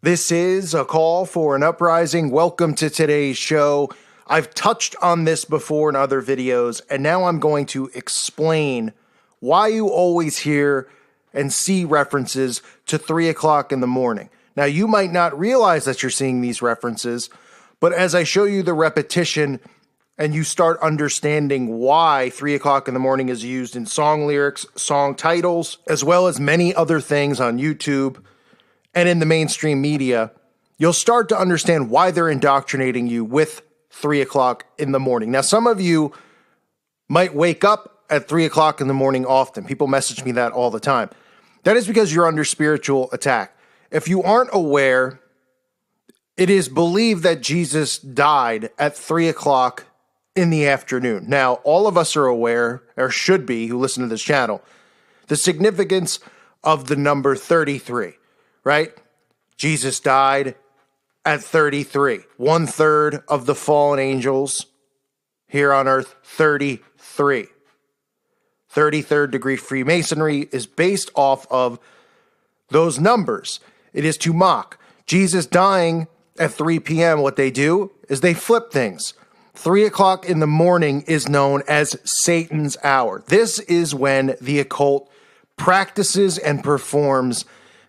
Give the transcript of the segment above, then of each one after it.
This is a call for an uprising. Welcome to today's show. I've touched on this before in other videos, and now I'm going to explain why you always hear and see references to 3 o'clock in the morning. Now, you might not realize that you're seeing these references, but as I show you the repetition and you start understanding why 3 o'clock in the morning is used in song lyrics, song titles, as well as many other things on YouTube and in the mainstream media, you'll start to understand why they're indoctrinating you with 3 o'clock in the morning. Now, some of you might wake up at 3 o'clock in the morning often. People message me that all the time. That is because you're under spiritual attack. If you aren't aware, it is believed that Jesus died at 3 o'clock in the afternoon. Now, all of us are aware, or should be, who listen to this channel, the significance of the number 33. Right? Jesus died at 33. 1/3 of the fallen angels here on earth, 33. 33rd degree Freemasonry is based off of those numbers. It is to mock. Jesus dying at 3 p.m., what they do is they flip things. 3 o'clock in the morning is known as Satan's hour. This is when the occult practices and performs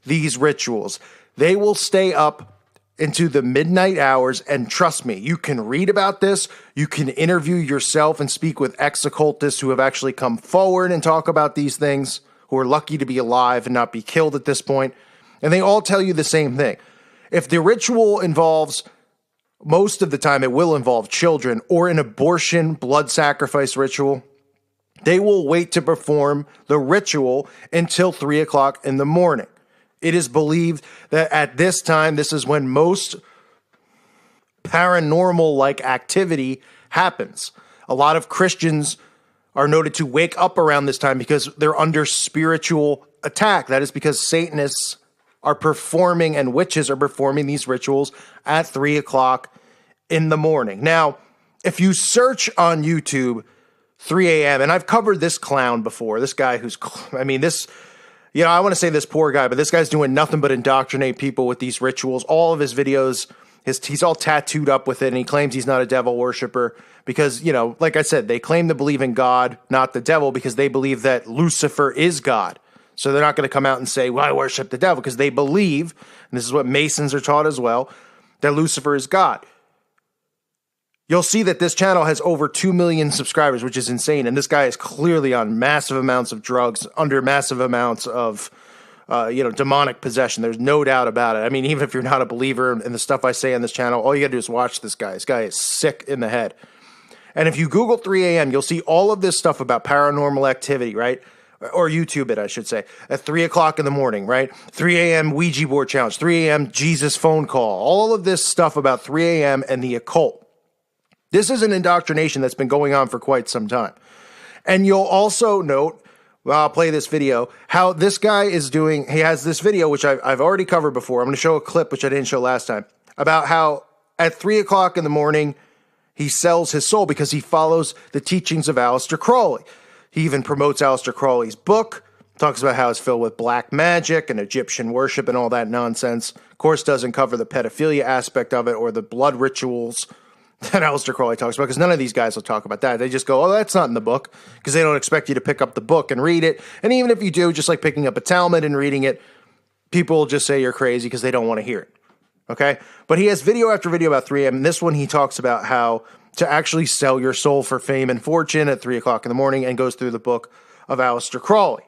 these rituals. They will stay up into the midnight hours, and trust me, you can read about this, you can interview yourself and speak with ex-occultists who have actually come forward and talk about these things, who are lucky to be alive and not be killed at this point, and they all tell you the same thing. If the ritual involves, most of the time it will involve children, or an abortion blood sacrifice ritual, they will wait to perform the ritual until 3 o'clock in the morning. It is believed that at this time, this is when most paranormal-like activity happens. A lot of Christians are noted to wake up around this time because they're under spiritual attack. That is because Satanists are performing and witches are performing these rituals at 3 o'clock in the morning. Now, if you search on YouTube 3 a.m., and I've covered this clown before, this guy who's, I want to say this poor guy, but this guy's doing nothing but indoctrinate people with these rituals. All of his videos, he's all tattooed up with it, and he claims he's not a devil worshiper because, like I said, they claim to believe in God, not the devil, because they believe that Lucifer is God. So they're not going to come out and say, well, I worship the devil, because they believe, and this is what Masons are taught as well, that Lucifer is God. You'll see that this channel has over 2 million subscribers, which is insane. And this guy is clearly on massive amounts of drugs, under massive amounts of, demonic possession. There's no doubt about it. I mean, even if you're not a believer in the stuff I say on this channel, all you got to do is watch this guy. This guy is sick in the head. And if you Google 3 a.m., you'll see all of this stuff about paranormal activity, right? Or YouTube it, I should say, at 3 o'clock in the morning, right? 3 a.m. Ouija board challenge, 3 a.m. Jesus phone call, all of this stuff about 3 a.m. and the occult. This is an indoctrination that's been going on for quite some time. And you'll also note, well, I'll play this video, how this guy is doing, he has this video, which I've already covered before. I'm going to show a clip, which I didn't show last time, about how at 3 o'clock in the morning, he sells his soul because he follows the teachings of Aleister Crowley. He even promotes Aleister Crowley's book, talks about how it's filled with black magic and Egyptian worship and all that nonsense. Of course, doesn't cover the pedophilia aspect of it or the blood rituals that Aleister Crowley talks about, because none of these guys will talk about that. They just go, oh, that's not in the book, because they don't expect you to pick up the book and read it. And even if you do, just like picking up a Talmud and reading it, people will just say you're crazy because they don't want to hear it. Okay? But he has video after video about 3 a.m. And this one, he talks about how to actually sell your soul for fame and fortune at 3 o'clock in the morning, and goes through the book of Aleister Crowley.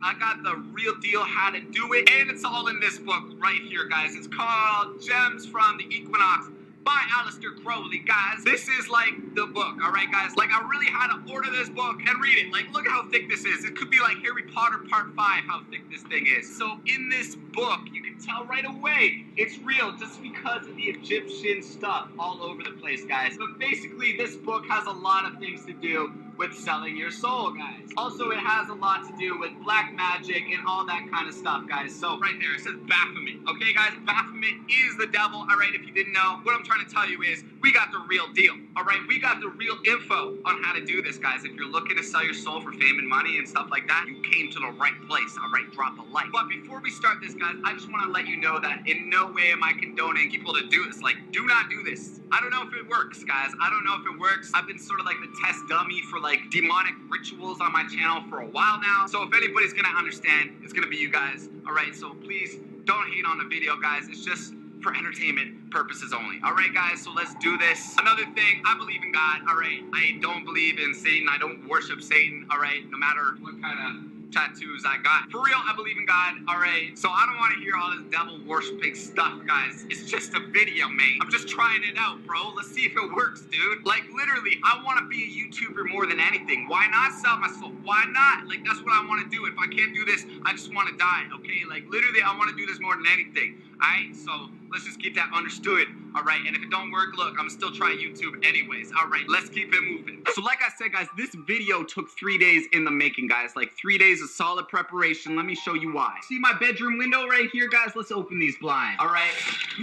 I got the real deal how to do it, and it's all in this book right here, guys. It's called Gems from the Equinox by Aleister Crowley, guys. This is like the book, all right, guys? Like, I really had to order this book and read it. Like, look how thick this is. It could be like Harry Potter Part 5, how thick this thing is. So in this book, you can tell right away it's real just because of the Egyptian stuff all over the place, guys. But basically, this book has a lot of things to do with selling your soul, guys. Also, it has a lot to do with black magic and all that kind of stuff, guys. So right there, it says Baphomet. Okay, guys, Baphomet is the devil. All right, if you didn't know, what I'm trying to tell you is we got the real deal. All right, we got the real info on how to do this, guys. If you're looking to sell your soul for fame and money and stuff like that, you came to the right place. All right, drop a like. But before we start this, guys, I just want to let you know that in no way am I condoning people to do this. Like, do not do this. I don't know if it works, guys. I don't know if it works. I've been sort of like the test dummy for like demonic rituals on my channel for a while now. So if anybody's gonna understand, it's gonna be you guys. All right, so please don't hate on the video, guys. It's just for entertainment purposes only. All right, guys, so let's do this. Another thing, I believe in God. All right, I don't believe in Satan. I don't worship Satan. All right, no matter what kind of tattoos I got. For real, I believe in God. All right, so I don't want to hear all this devil worshiping stuff, guys. It's just a video, man. I'm just trying it out, bro. Let's see if it works, dude. Like, literally, I want to be a YouTuber more than anything. Why not sell my soul? Why not? Like, that's what I want to do. If I can't do this, I just want to die, okay? Like, literally, I want to do this more than anything. All right, so let's just keep that understood. All right, and if it don't work, look, I'm still trying YouTube anyways. All right, let's keep it moving. So like I said, guys, this video took 3 days in the making, guys. Like 3 days of solid preparation. Let me show you why. See my bedroom window right here, guys? Let's open these blinds. All right,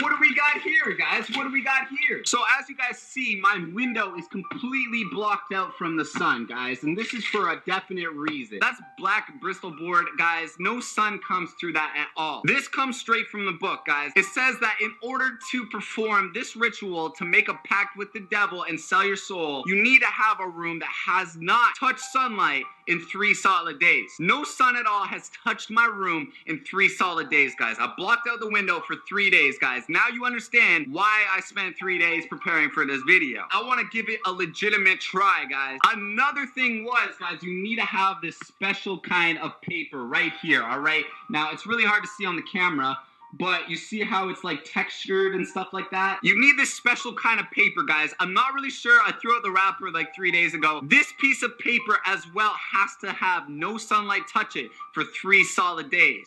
what do we got here, guys? What do we got here? So as you guys see, my window is completely blocked out from the sun, guys, and this is for a definite reason. That's black Bristol board, guys. No sun comes through that at all. This comes straight from the book, guys. It says that in order to perform this ritual, to make a pact with the devil and sell your soul, you need to have a room that has not touched sunlight in 3 solid days. No sun at all has touched my room in 3 solid days, guys. I blocked out the window for 3 days, guys. Now you understand why I spent 3 days preparing for this video. I want to give it a legitimate try, guys. Another thing was, guys, you need to have this special kind of paper right here, all right? Now, it's really hard to see on the camera, but you see how it's like textured and stuff like that? You need this special kind of paper, guys. I'm not really sure. I threw out the wrapper like 3 days ago. This piece of paper as well has to have no sunlight touch it for 3 solid days.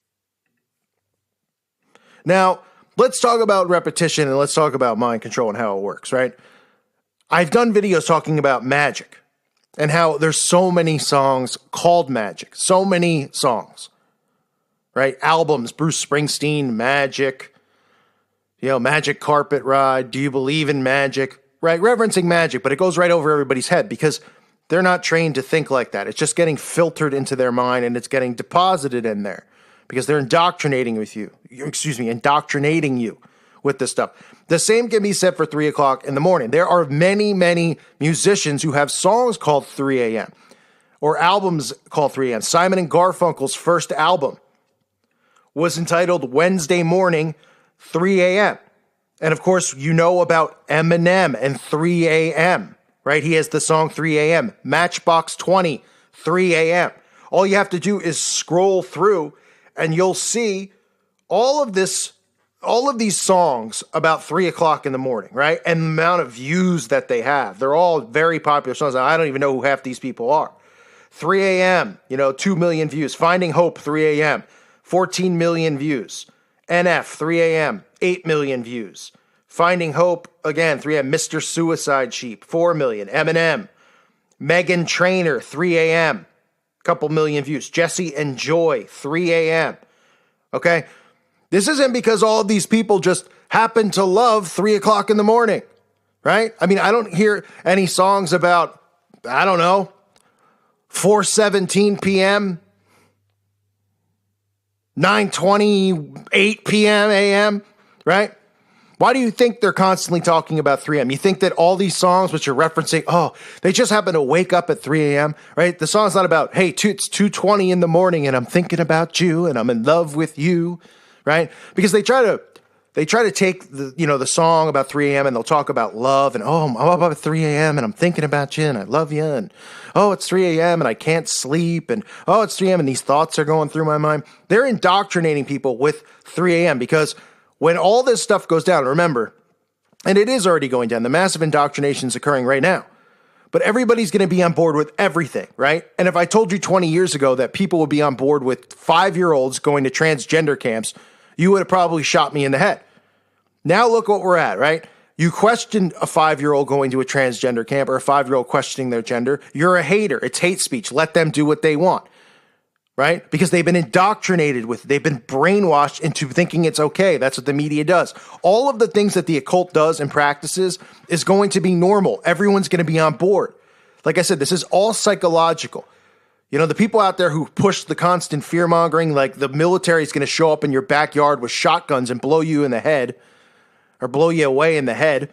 Now, let's talk about repetition and let's talk about mind control and how it works, right? I've done videos talking about magic and how there's so many songs called magic. So many songs. Right? Albums, Bruce Springsteen, Magic, Magic Carpet Ride, Do You Believe in Magic? Right? Reverencing magic, but it goes right over everybody's head because they're not trained to think like that. It's just getting filtered into their mind and it's getting deposited in there because they're indoctrinating you with this stuff. The same can be said for 3 o'clock in the morning. There are many, many musicians who have songs called 3 a.m. or albums called 3 a.m. Simon and Garfunkel's first album was entitled Wednesday Morning, 3 a.m. And of course, you know about Eminem and 3 a.m., right? He has the song 3 a.m. Matchbox 20, 3 a.m. All you have to do is scroll through and you'll see all of these songs about 3 o'clock in the morning, right? And the amount of views that they have. They're all very popular songs. I don't even know who half these people are. 3 a.m., 2 million views. Finding Hope, 3 a.m., 14 million views. NF, 3 a.m., 8 million views. Finding Hope, again, 3 a.m. Mr. Suicide Sheep, 4 million. Eminem. Megan Trainor, 3 a.m., couple million views. Jesse and Joy, 3 a.m. Okay? This isn't because all of these people just happen to love 3 o'clock in the morning, right? I mean, I don't hear any songs about, 4:17 p.m., 9:28 p.m. a.m., right? Why do you think they're constantly talking about 3 a.m.? You think that all these songs which are referencing, they just happen to wake up at 3 a.m., right? The song's not about, hey, it's 2:20 in the morning and I'm thinking about you and I'm in love with you, right? Because they try to take the song about 3 a.m. and they'll talk about love and, I'm up at 3 a.m. and I'm thinking about you and I love you and, it's 3 a.m. and I can't sleep and, it's 3 a.m. and these thoughts are going through my mind. They're indoctrinating people with 3 a.m. because when all this stuff goes down, remember, and it is already going down, the massive indoctrination is occurring right now, but everybody's going to be on board with everything, right? And if I told you 20 years ago that people would be on board with 5-year-olds going to transgender camps, you would have probably shot me in the head. Now look what we're at, right? You question a 5-year-old going to a transgender camp or a 5-year-old questioning their gender, you're a hater. It's hate speech. Let them do what they want, right? Because they've been indoctrinated with, they've been brainwashed into thinking it's okay. That's what the media does. All of the things that the occult does and practices is going to be normal. Everyone's going to be on board. Like I said, this is all psychological. You know, the people out there who push the constant fear mongering, like the military is going to show up in your backyard with shotguns and blow you in the head, or blow you away in the head.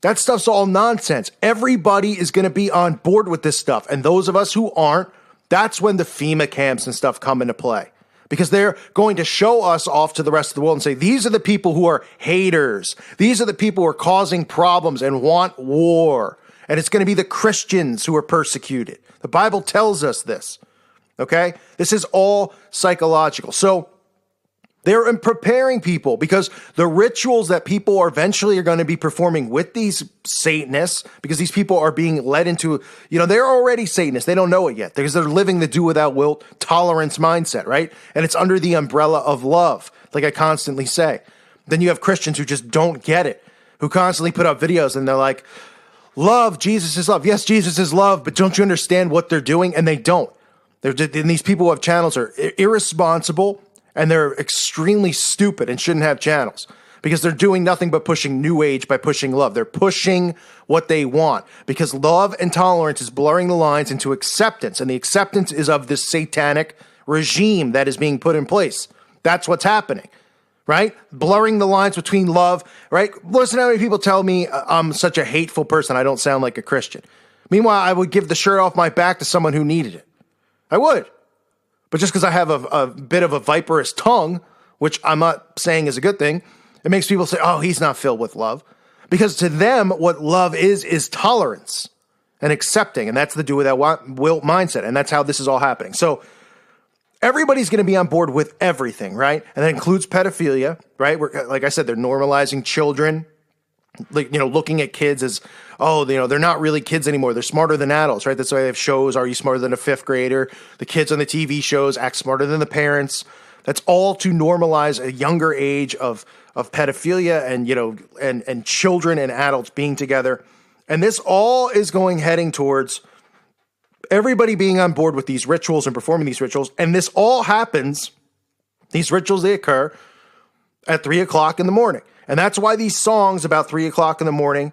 That stuff's all nonsense. Everybody is going to be on board with this stuff. And those of us who aren't, that's when the FEMA camps and stuff come into play. Because they're going to show us off to the rest of the world and say, these are the people who are haters. These are the people who are causing problems and want war. And it's going to be the Christians who are persecuted. The Bible tells us this. Okay? This is all psychological. So they're preparing people because the rituals that people are eventually going to be performing with these Satanists, because these people are being led into, you know, they're already Satanists. They don't know it yet because they're living the do without wilt tolerance mindset, right? And it's under the umbrella of love, like I constantly say. Then you have Christians who just don't get it, who constantly put up videos and they're like, love, Jesus is love. Yes, Jesus is love, but don't you understand what they're doing? And they don't. And these people who have channels are irresponsible. And they're extremely stupid and shouldn't have channels because they're doing nothing but pushing New Age by pushing love. They're pushing what they want because love and tolerance is blurring the lines into acceptance. And the acceptance is of this satanic regime that is being put in place. That's what's happening, right? Blurring the lines between love, right? Listen to how many people tell me I'm such a hateful person. I don't sound like a Christian. Meanwhile, I would give the shirt off my back to someone who needed it. I would. But just because I have a bit of a viperous tongue, which I'm not saying is a good thing, it makes people say, oh, he's not filled with love. Because to them, what love is tolerance and accepting. And that's the do without will mindset. And that's how this is all happening. So everybody's going to be on board with everything, right? And that includes pedophilia, right? Like I said, they're normalizing children, like, you know, looking at kids as, oh, you know, they're not really kids anymore. They're smarter than adults, right? That's why they have shows. Are you smarter than a fifth grader? The kids on the TV shows act smarter than the parents. That's all to normalize a younger age of pedophilia and, you know, and children and adults being together. And this all is heading towards everybody being on board with these rituals and performing these rituals. And this all happens, these rituals, they occur at 3 o'clock in the morning. And that's why these songs about 3 o'clock in the morning,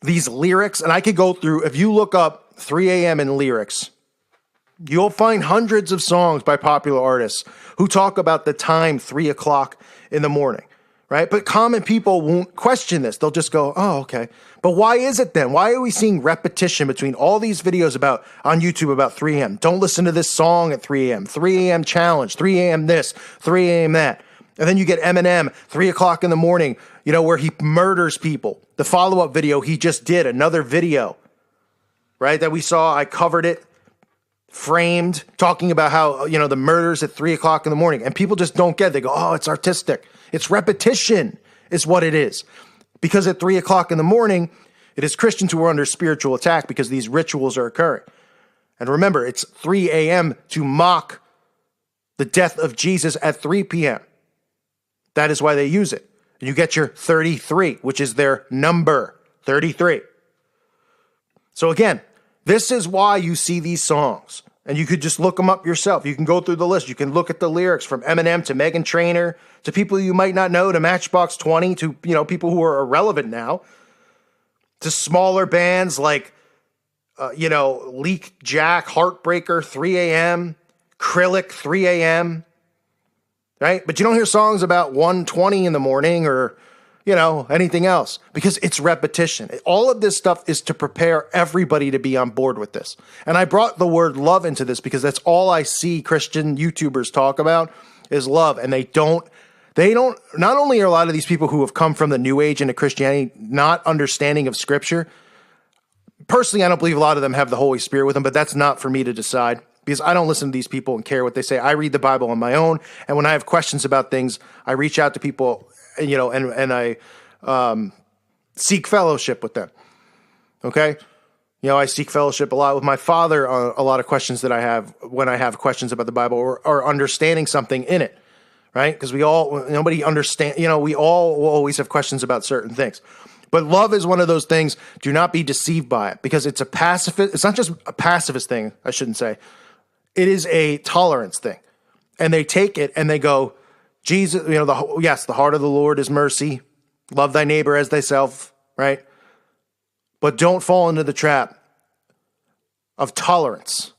these lyrics, and I could go through, if you look up 3 a.m. in lyrics, you'll find hundreds of songs by popular artists who talk about the time 3 o'clock in the morning, right? But common people won't question this. They'll just go, oh, okay. But why is it then? Why are we seeing repetition between all these videos on YouTube about 3 a.m.? Don't listen to this song at 3 a.m. 3 a.m. challenge, 3 a.m. this, 3 a.m. that. And then you get Eminem, 3 o'clock in the morning, you know, where he murders people. The follow-up video he just did, another video, right, that we saw. I covered it, framed, talking about how, you know, the murders at 3 o'clock in the morning. And people just don't get it. They go, oh, it's artistic. It's repetition is what it is. Because at 3 o'clock in the morning, it is Christians who are under spiritual attack because these rituals are occurring. And remember, it's 3 a.m. to mock the death of Jesus at 3 p.m. That is why they use it. And you get your 33, which is their number, 33. So again, this is why you see these songs. And you could just look them up yourself. You can go through the list. You can look at the lyrics from Eminem to Meghan Trainor to people you might not know, to Matchbox 20, to, you know, people who are irrelevant now, to smaller bands like, you know, Leak Jack, Heartbreaker, 3 a.m., Krillick, 3 a.m., right? But you don't hear songs about 1:20 in the morning or, you know, anything else because it's repetition. All of this stuff is to prepare everybody to be on board with this. And I brought the word love into this because that's all I see Christian YouTubers talk about is love. And they don't, not only are a lot of these people who have come from the New Age into Christianity not understanding of Scripture. Personally, I don't believe a lot of them have the Holy Spirit with them, but that's not for me to decide. Because I don't listen to these people and care what they say. I read the Bible on my own, and when I have questions about things, I reach out to people, you know, and I seek fellowship with them. Okay, you know, I seek fellowship a lot with my father on a lot of questions that I have when I have questions about the Bible or understanding something in it, right? Because nobody understand. You know, we all will always have questions about certain things. But love is one of those things. Do not be deceived by it, because it's a pacifist. It's not just a pacifist thing, I shouldn't say. It is a tolerance thing. And they take it and they go, Jesus, the heart of the Lord is mercy. Love thy neighbor as thyself, right? But don't fall into the trap of tolerance.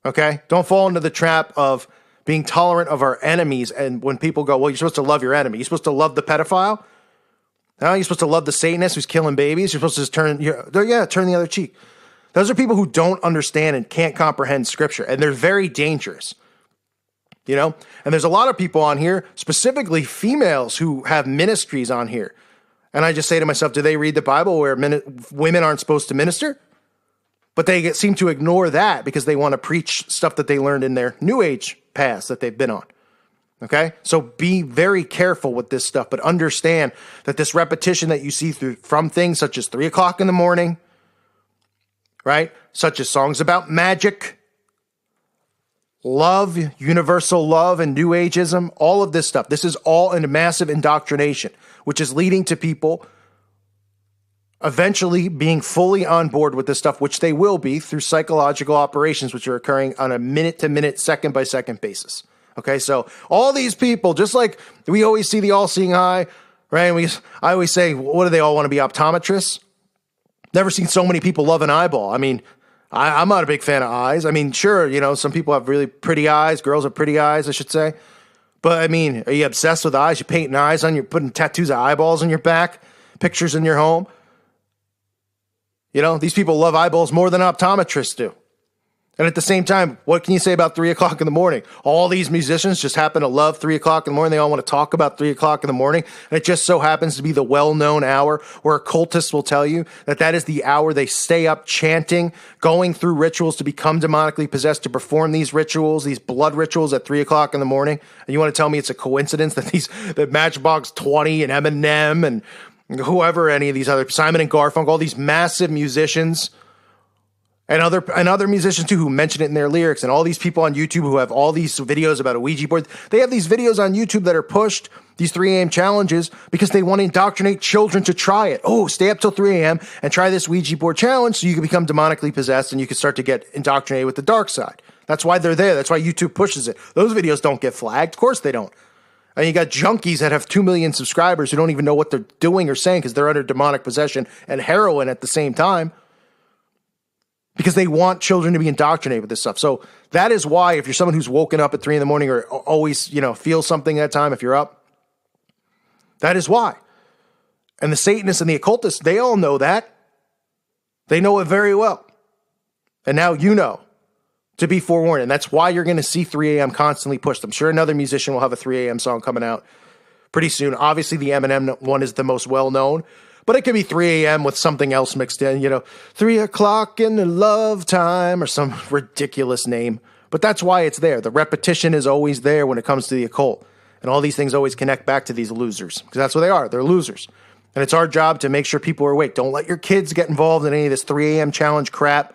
Okay? Don't fall into the trap of being tolerant of our enemies. And when people go, well, you're supposed to love your enemy. You're supposed to love the pedophile. No, you're supposed to love the Satanist who's killing babies. You're supposed to just turn the other cheek. Those are people who don't understand and can't comprehend Scripture. And they're very dangerous. And there's a lot of people on here, specifically females, who have ministries on here. And I just say to myself, do they read the Bible where women aren't supposed to minister? But they seem to ignore that because they want to preach stuff that they learned in their New Age past that they've been on. Okay? So be very careful with this stuff, but understand that this repetition that you see from things such as 3 o'clock in the morning, right? Such as songs about magic, love, universal love, and New Ageism, all of this stuff. This is all a massive indoctrination, which is leading to people eventually being fully on board with this stuff, which they will be through psychological operations, which are occurring on a minute-to-minute, second-by-second basis. Okay, so all these people, just like we always see the all-seeing eye, right? I always say, what do they all want to be, optometrists? Never seen so many people love an eyeball. I mean, I'm not a big fan of eyes. I mean, sure, some people have really pretty eyes. Girls have pretty eyes, I should say. But, I mean, are you obsessed with eyes? You painting eyes on you, putting tattoos of eyeballs on your back, pictures in your home. These people love eyeballs more than optometrists do. And at the same time, what can you say about 3 o'clock in the morning? All these musicians just happen to love 3 o'clock in the morning. They all want to talk about 3 o'clock in the morning. And it just so happens to be the well-known hour where occultists will tell you that is the hour they stay up chanting, going through rituals to become demonically possessed, to perform these rituals, these blood rituals at 3 o'clock in the morning. And you want to tell me it's a coincidence that Matchbox 20 and Eminem and whoever, any of these other, Simon and Garfunkel, all these massive musicians, and other musicians too, who mention it in their lyrics, and all these people on YouTube who have all these videos about a Ouija board. They have these videos on YouTube that are pushed, these 3 a.m. challenges, because they want to indoctrinate children to try it. Oh, stay up till 3 a.m. and try this Ouija board challenge so you can become demonically possessed and you can start to get indoctrinated with the dark side. That's why they're there. That's why YouTube pushes it. Those videos don't get flagged. Of course they don't. And you got junkies that have 2 million subscribers who don't even know what they're doing or saying because they're under demonic possession and heroin at the same time, because they want children to be indoctrinated with this stuff. So that is why, if you're someone who's woken up at 3 in the morning or always, feel something at that time, if you're up, that is why. And the Satanists and the occultists, they all know that. They know it very well. And now you know to be forewarned. And that's why you're going to see 3 a.m. constantly pushed. I'm sure another musician will have a 3 a.m. song coming out pretty soon. Obviously, the Eminem one is the most well-known. But it could be 3 a.m. with something else mixed in, 3 o'clock in the love time, or some ridiculous name. But that's why it's there. The repetition is always there when it comes to the occult. And all these things always connect back to these losers, because that's what they are. They're losers. And it's our job to make sure people are awake. Don't let your kids get involved in any of this 3 a.m. challenge crap.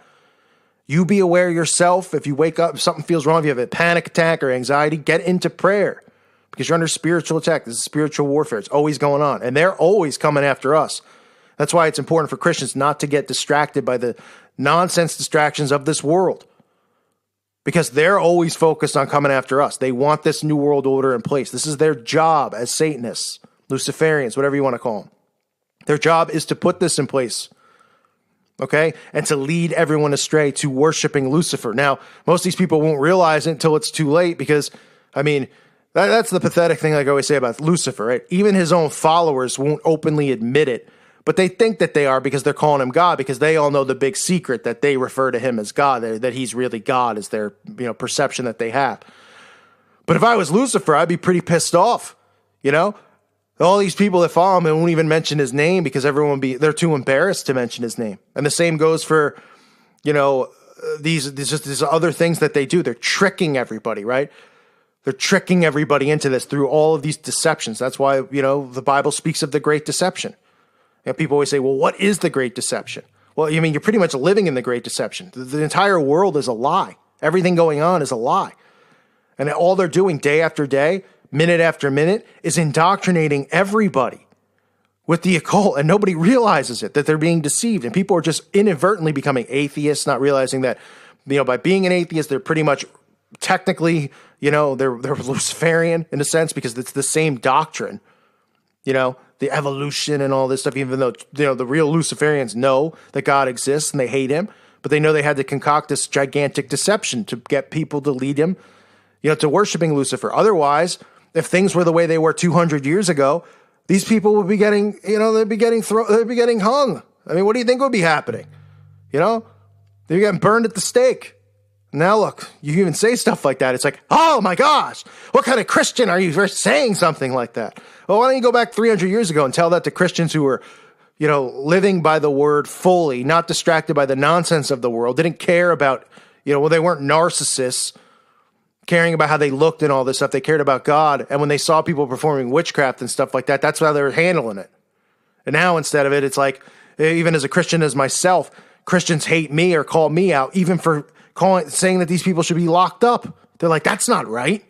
You be aware yourself. If you wake up, if something feels wrong, if you have a panic attack or anxiety, get into prayer. Because you're under spiritual attack. This is spiritual warfare. It's always going on. And they're always coming after us. That's why it's important for Christians not to get distracted by the nonsense distractions of this world. Because they're always focused on coming after us. They want this new world order in place. This is their job as Satanists, Luciferians, whatever you want to call them. Their job is to put this in place. Okay? And to lead everyone astray to worshiping Lucifer. Now, most of these people won't realize it until it's too late, because, that's the pathetic thing I always say about Lucifer, right? Even his own followers won't openly admit it, but they think that they are because they're calling him God, because they all know the big secret that they refer to him as God, that he's really God, is their perception that they have. But if I was Lucifer, I'd be pretty pissed off, All these people that follow him won't even mention his name because they're too embarrassed to mention his name. And the same goes for, these other things that they do. They're tricking everybody, right? They're tricking everybody into this through all of these deceptions. That's why, the Bible speaks of the great deception. People always say, well, what is the great deception? Well, you're pretty much living in the great deception. The entire world is a lie. Everything going on is a lie. And all they're doing day after day, minute after minute, is indoctrinating everybody with the occult, and nobody realizes it, that they're being deceived. And people are just inadvertently becoming atheists, not realizing that, by being an atheist, they're pretty much technically, they're Luciferian in a sense, because it's the same doctrine, the evolution and all this stuff, even though, the real Luciferians know that God exists and they hate him, but they know they had to concoct this gigantic deception to get people to lead him, to worshiping Lucifer. Otherwise, if things were the way they were 200 years ago, these people would be getting, they'd be getting hung. I mean, what do you think would be happening? They'd be getting burned at the stake. Now look, you even say stuff like that. It's like, oh my gosh, what kind of Christian are you for saying something like that? Well, why don't you go back 300 years ago and tell that to Christians who were, living by the word fully, not distracted by the nonsense of the world, didn't care about, they weren't narcissists, caring about how they looked and all this stuff. They cared about God. And when they saw people performing witchcraft and stuff like that, that's how they were handling it. And now instead of it, it's like, even as a Christian as myself, Christians hate me or call me out, even for saying that these people should be locked up. They're like, that's not right.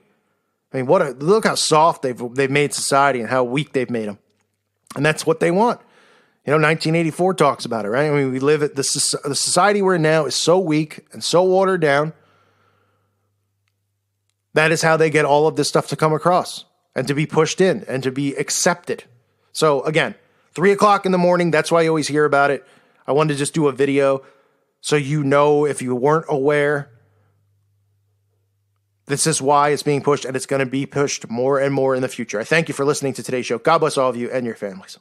I mean, look how soft they've made society and how weak they've made them. And that's what they want. 1984 talks about it, right? I mean, we live at the society we're in now is so weak and so watered down. That is how they get all of this stuff to come across and to be pushed in and to be accepted. So again, 3:00 in the morning, that's why you always hear about it. I wanted to just do a video so if you weren't aware, this is why it's being pushed, and it's going to be pushed more and more in the future. I thank you for listening to today's show. God bless all of you and your families.